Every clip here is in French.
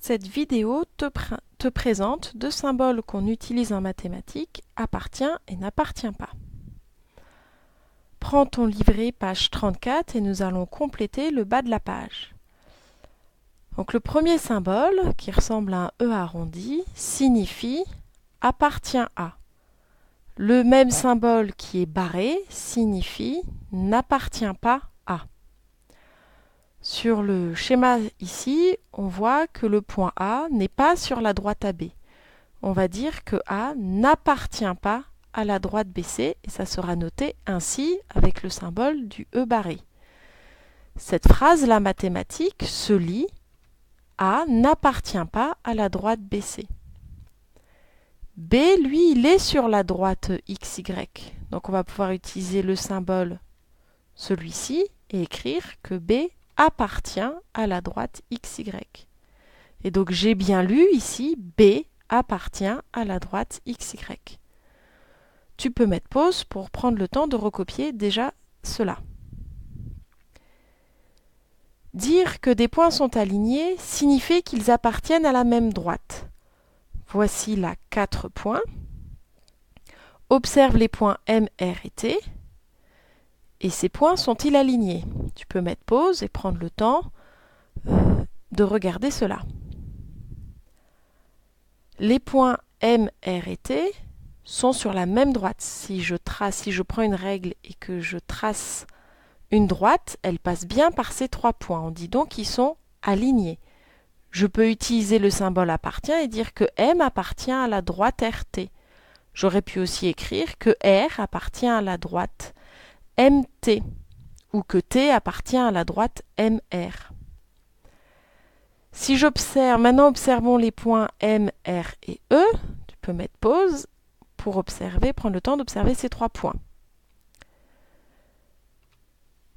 Cette vidéo te présente deux symboles qu'on utilise en mathématiques, appartient et n'appartient pas. Prends ton livret, page 34, et nous allons compléter le bas de la page. Donc le premier symbole, qui ressemble à un E arrondi, signifie appartient à. Le même symbole qui est barré signifie n'appartient pas à. Sur le schéma ici, on voit que le point A n'est pas sur la droite AB. On va dire que A n'appartient pas à la droite BC et ça sera noté ainsi avec le symbole du E barré. Cette phrase-là mathématique se lit A n'appartient pas à la droite BC. B, lui, il est sur la droite XY. Donc on va pouvoir utiliser le symbole celui-ci et écrire que B appartient à la droite XY. Et donc j'ai bien lu ici B appartient à la droite XY. Tu peux mettre pause pour prendre le temps de recopier déjà cela. Dire que des points sont alignés signifie qu'ils appartiennent à la même droite. Voici là 4 points. Observe les points M, R et T. Et ces points sont-ils alignés? Tu peux mettre pause et prendre le temps de regarder cela. Les points M, R et T sont sur la même droite. Si je prends une règle et que je trace une droite, elle passe bien par ces 3 points. On dit donc qu'ils sont alignés. Je peux utiliser le symbole appartient et dire que M appartient à la droite RT. J'aurais pu aussi écrire que R appartient à la droite MT ou que T appartient à la droite MR. Si j'observe, maintenant observons les points M, R et E. Tu peux mettre pause pour observer, prendre le temps d'observer ces 3 points.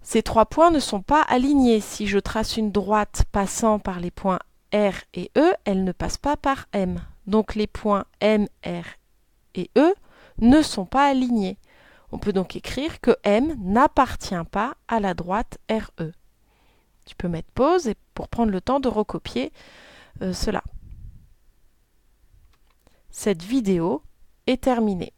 Ces 3 points ne sont pas alignés. Si je trace une droite passant par les points R et E, elle ne passe pas par M. Donc les points M, R et E ne sont pas alignés. On peut donc écrire que M n'appartient pas à la droite RE. Tu peux mettre pause pour prendre le temps de recopier cela. Cette vidéo est terminée.